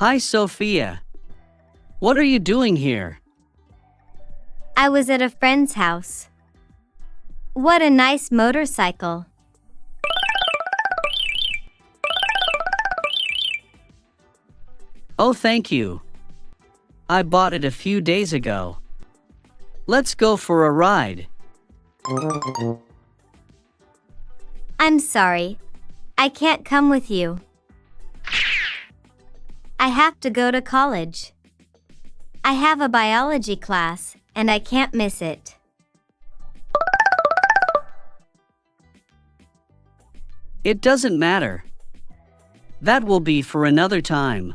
Hi, Sophia. What are you doing here? I was at a friend's house. What a nice motorcycle. Oh, thank you. I bought it a few days ago. Let's go for a ride. I'm sorry. I can't come with you. I have to go to college. I have a biology class, and I can't miss it. It doesn't matter. That will be for another time.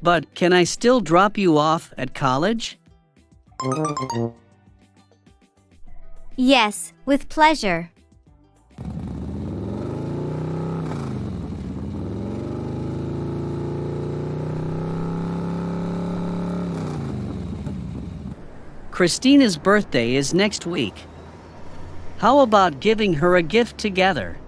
But can I still drop you off at college? Yes, with pleasure. Christina's birthday is next week. How about giving her a gift together?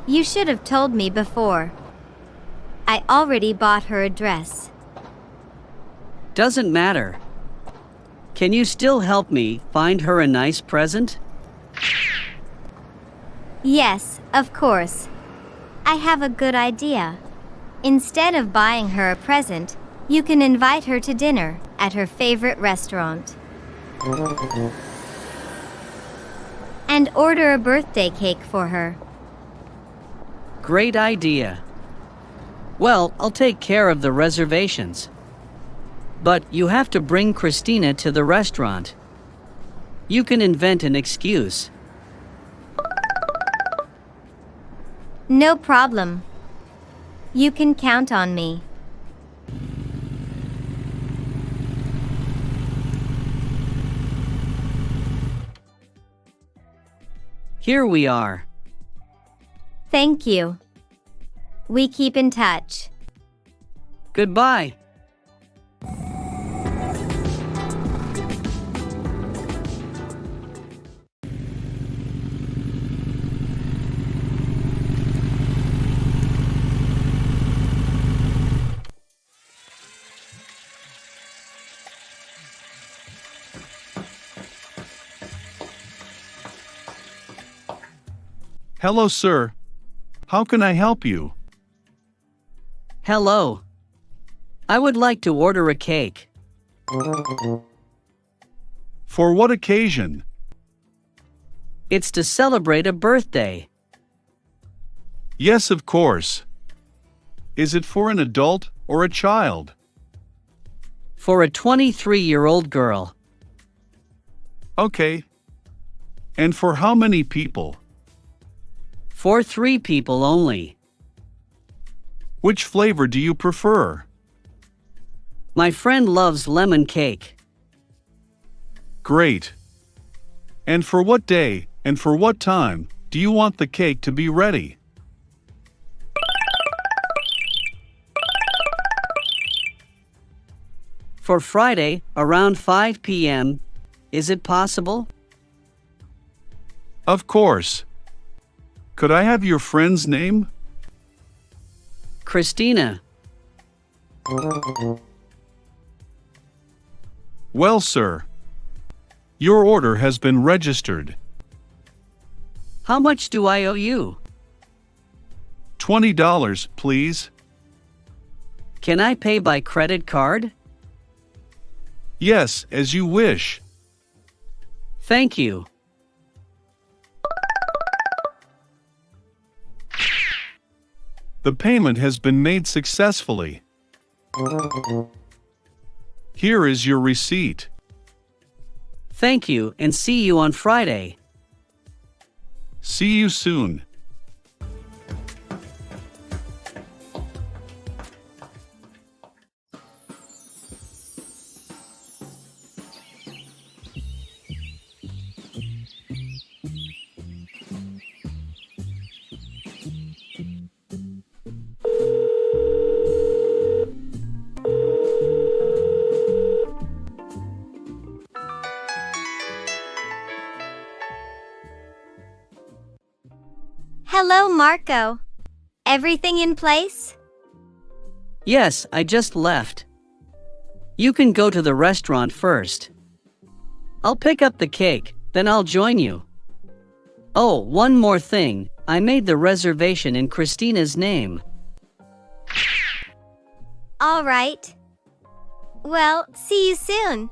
You should have told me before. I already bought her a dress. Doesn't matter. Can you still help me find her a nice present? Yes, of course. I have a good idea. Instead of buying her a present, you can invite her to dinner at her favorite restaurant. And order a birthday cake for her. Great idea. Well, I'll take care of the reservations. But you have to bring Christina to the restaurant. You can invent an excuse. No problem. You can count on me. Here we are. Thank you. We keep in touch. Goodbye. Hello, sir. How can I help you? Hello. I would like to order a cake. For what occasion? It's to celebrate a birthday. Yes, of course. Is it for an adult or a child? For a 23-year-old girl. Okay. And for how many people? For 3 people only. Which flavor do you prefer? My friend loves lemon cake. Great. And for what day and for what time do you want the cake to be ready? For Friday, around 5 p.m. Is it possible? Of course. Could I have your friend's name? Christina. Well, sir. Your order has been registered. How much do I owe you? $20, please. Can I pay by credit card? Yes, as you wish. Thank you. The payment has been made successfully. Here is your receipt. Thank you and see you on Friday. See you soon. Hello, Marco. Everything in place? Yes, I just left. You can go to the restaurant first. I'll pick up the cake, then I'll join you. Oh, one more thing. I made the reservation in Christina's name. All right. Well, see you soon.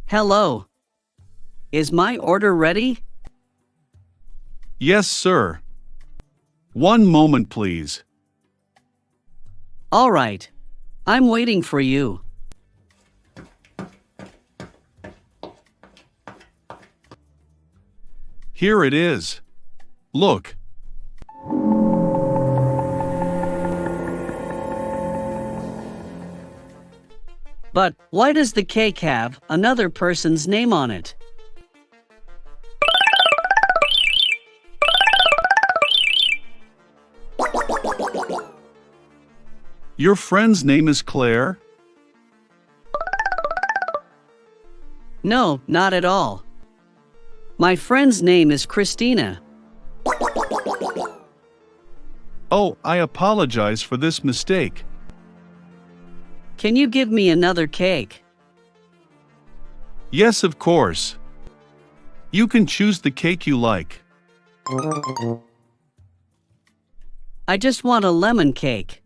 Hello. Is my order ready? Yes, sir. One moment, please. All right. I'm waiting for you. Here it is. Look. But why does the cake have another person's name on it? Your friend's name is Claire? No, not at all. My friend's name is Christina. Oh, I apologize for this mistake. Can you give me another cake? Yes, of course. You can choose the cake you like. I just want a lemon cake.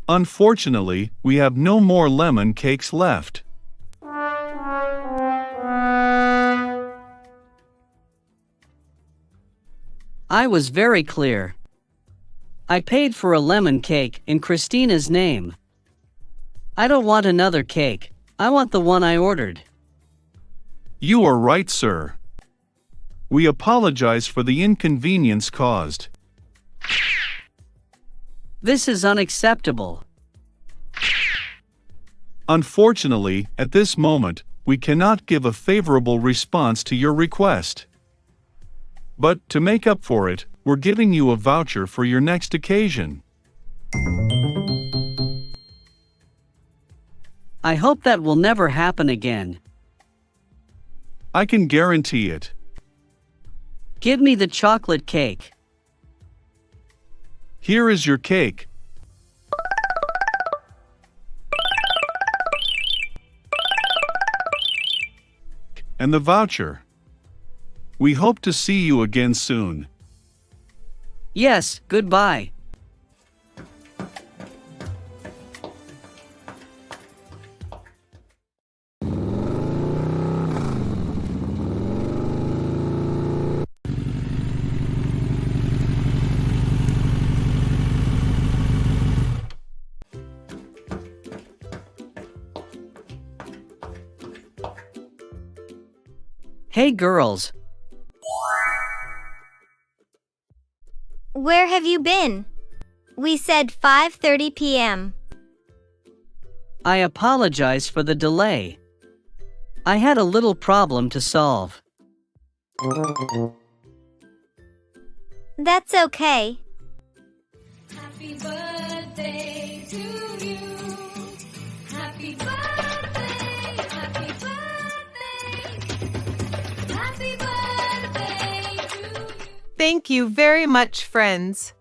Unfortunately, we have no more lemon cakes left. I was very clear. I paid for a lemon cake in Christina's name. I don't want another cake. I want the one I ordered. You are right, sir. We apologize for the inconvenience caused. This is unacceptable. Unfortunately, at this moment, we cannot give a favorable response to your request. But to make up for it, we're giving you a voucher for your next occasion. I hope that will never happen again. I can guarantee it. Give me the chocolate cake. Here is your cake. And the voucher. We hope to see you again soon. Yes, goodbye. Hey girls. Where have you been? We said 5:30 p.m. I apologize for the delay. I had a little problem to solve. That's okay. Happy birthday to you. Happy birthday, happy birthday. Happy birthday to you. Thank you very much, friends.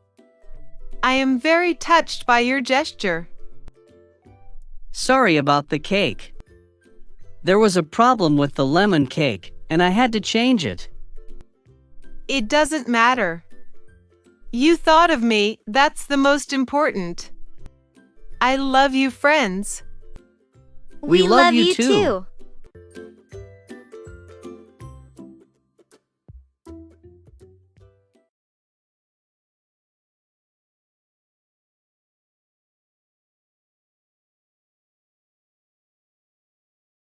I am very touched by your gesture. Sorry about the cake. There was a problem with the lemon cake, and I had to change it. It doesn't matter. You thought of me, that's the most important. I love you, friends. We love you too.